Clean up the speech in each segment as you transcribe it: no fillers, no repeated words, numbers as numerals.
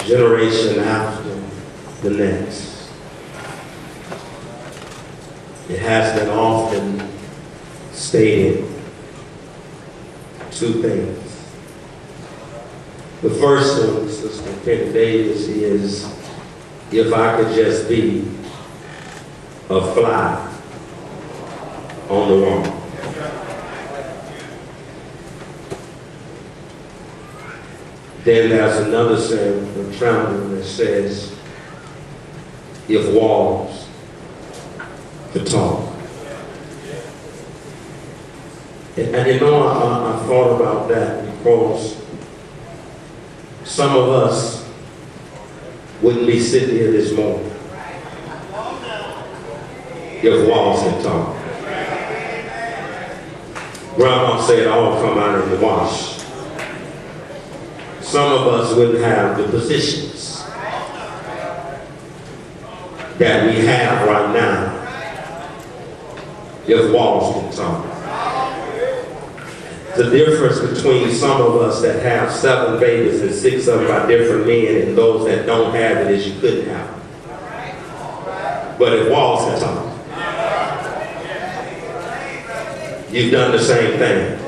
generation after the next. It has been often stated two things. The first one, Sister Penny Davis, is if I could just be a fly on the wall. Then there's another saying from Trumbull that says, if walls could talk. And you know, I thought about that because some of us wouldn't be sitting here this morning if walls could talk. Grandma said all come out in the wash. Some of us wouldn't have the positions that we have right now if walls could talk. The difference between some of us that have 7 babies and 6 of them by different men and those that don't have it is you couldn't have them. But if walls could talk, you've done the same thing.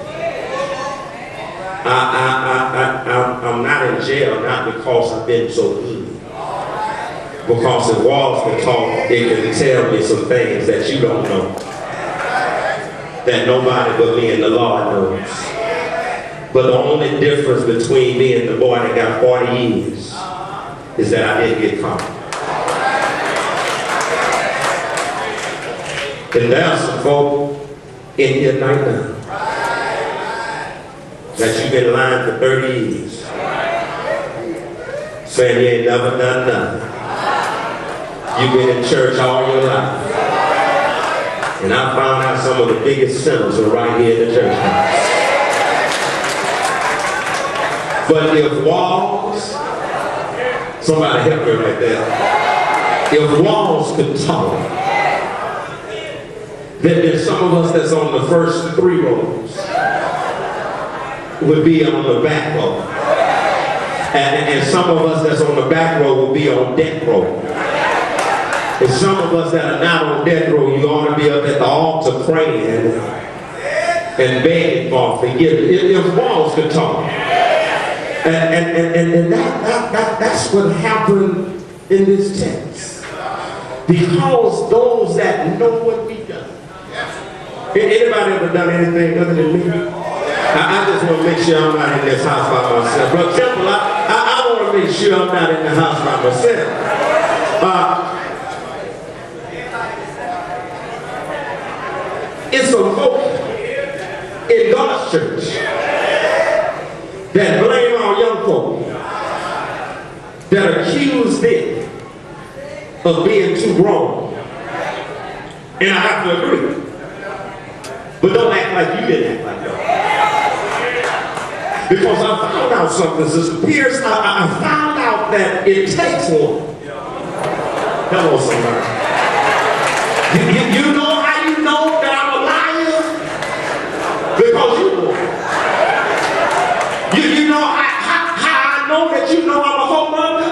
I'm not in jail, not because I've been so good. Because if walls can talk, it can tell me some things that you don't know. That nobody but me and the Lord knows. But the only difference between me and the boy that got 40 years is that I didn't get caught. And there's some folk in here right now that you've been lying for 30 years, saying you ain't never done nothing. You've been in church all your life. And I found out some of the biggest sinners are right here in the church house. But if walls, somebody help me right there. If walls could talk, then some of us that's on the first 3 rows would be on the back row. And some of us that's on the back row would be on death row. And some of us that are not on death row, you ought to be up at the altar praying and begging for forgiveness. If walls could talk. And that's what happened in this text. Because those that know what we've done. Anybody ever done anything other than me? I just want to make sure I'm not in this house by myself. Brother Temple, I want to make sure I'm not in the house by myself. It's some folk in God's church that blame our young folk, that accuse them of being too grown. And I have to agree. But don't act like you didn't act like that. Because I found out something, Sister Pierce. I found out that it takes one. Hello, somebody. You know how you know that I'm a liar? Because you know. You know how I know that you know I'm a homeowner?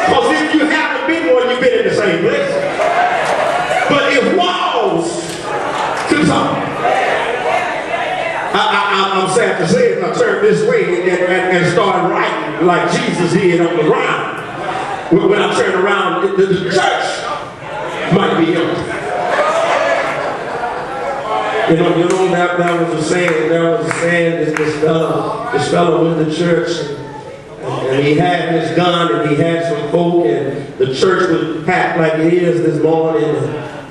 Because if you haven't been one, you've been in the same place. But if walls could talk, I'm sad to say it, I turn this way and start writing like Jesus did on the ground. When I turn around, the church might be empty. You know that was a saying. This fellow went to church and he had his gun and he had some folk and the church was packed like it is this morning.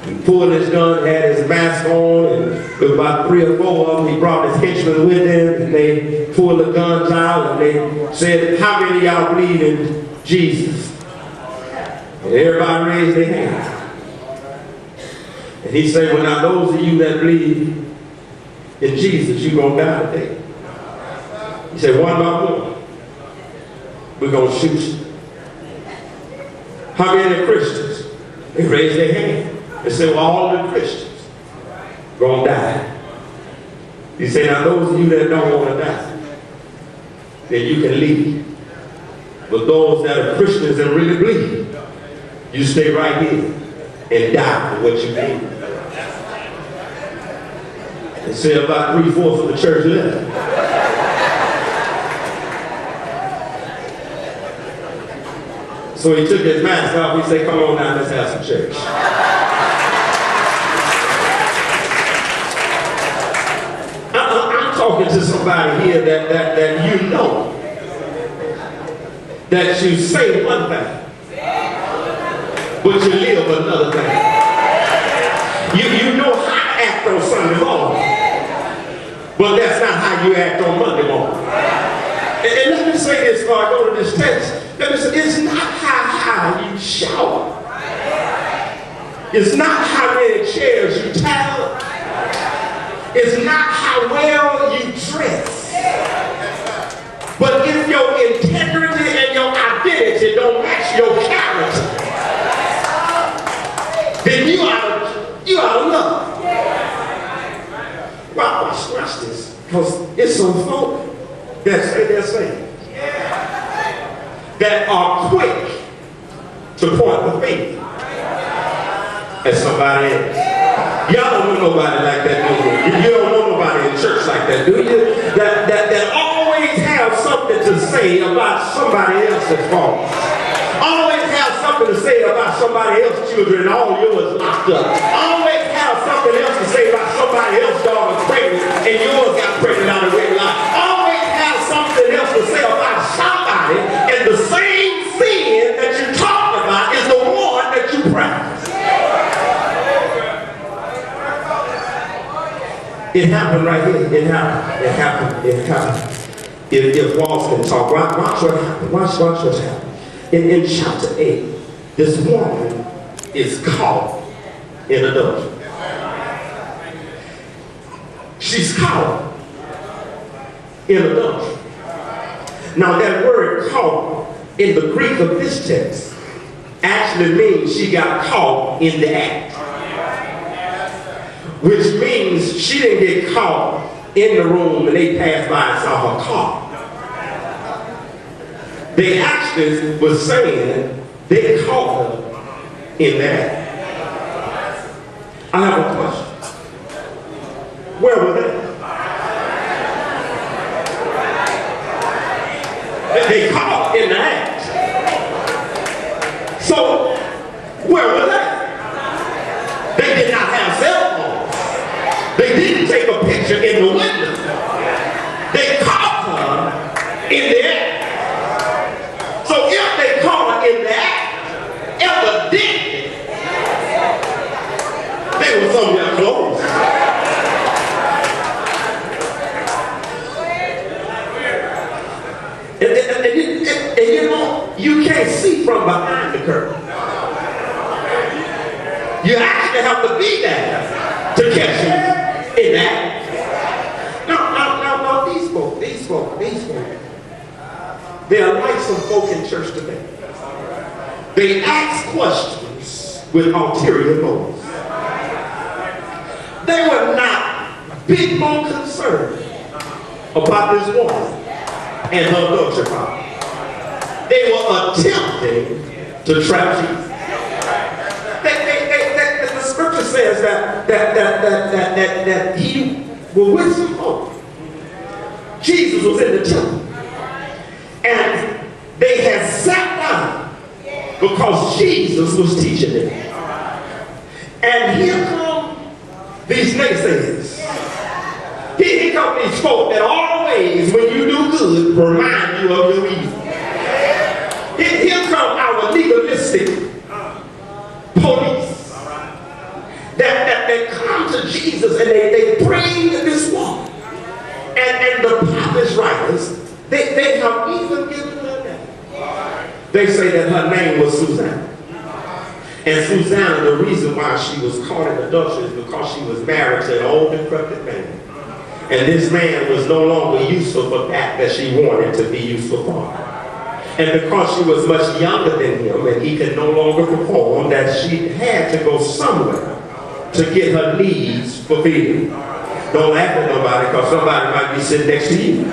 He pulled his gun, had his mask on, and with about 3 or 4 of them, he brought his henchmen with him, and they pulled the guns out, and they said, how many of y'all believe in Jesus? And everybody raised their hand. And he said, well, now those of you that believe in Jesus, you're going to die today. He said, one by one, we're going to shoot you. How many are Christians? They raised their hand. They said, well, all the Christians going to die. He said, now those of you that don't want to die, then you can leave. But those that are Christians and really believe, you stay right here and die for what you did. They say about 3/4 of the church left. So he took his mask off. He said, come on now, let's have some church. I'm talking to somebody here that you know that you say one thing, but you live another thing. You know how to act on Sunday morning, but that's not how you act on Monday morning. And let me say this before I go to this text. It's not how high you shower. It's not how many chairs you towel. It's not how well you dress. But if your integrity and your identity don't match your character, then you out of luck. Watch this. Because it's some folk that say that are quick to point the finger at somebody else. Y'all don't know nobody like that, do you? You don't know nobody in church like that, do you? That always have something to say about somebody else's fault. Always have something to say about somebody else's children and all yours locked up. Always have something else to say about somebody else's daughter pregnant and yours got pregnant out of wedlock. Always have something else to say about somebody, and the same sin that you talk about is the one that you practice. It happened right here. It happened. If walls can talk, watch what happened. Watch what's happened. In chapter 8, this woman is caught in adultery. She's caught in adultery. Now that word caught in the Greek of this text actually means she got caught in the act. Which means she didn't get caught in the room and they passed by and saw her car. They actually was saying they caught her in that. I have a question. Where were they? They caught in the act. So, where were they? They did not have cell phones. They didn't take a picture in the window. They caught her in the act. So if they caught her in the act, evidently, they were somewhere close. And you know, you can't see from behind the curtain. You actually have to be there to catch you in that. Now, these folk, they are like some folk in church today. They ask questions with ulterior motives. They were not big more concerned about this woman and her adultery problem. They were attempting to trap Jesus. The scripture says that he was with some folk. Jesus was in the temple. And they had sat down because Jesus was teaching them. And here come these naysayers. Here come these folk that always, when you do good, remind you of your evil. Here come our legalistic police that come to Jesus and they bring this woman. And the prophet writers, they have even given her a name. They say that her name was Susanna. And Susanna, the reason why she was caught in adultery is because she was married to an old decrepit man. And this man was no longer useful for that she wanted to be useful for. And because she was much younger than him and he could no longer perform, that she had to go somewhere to get her needs fulfilled. Don't laugh at nobody because somebody might be sitting next to you.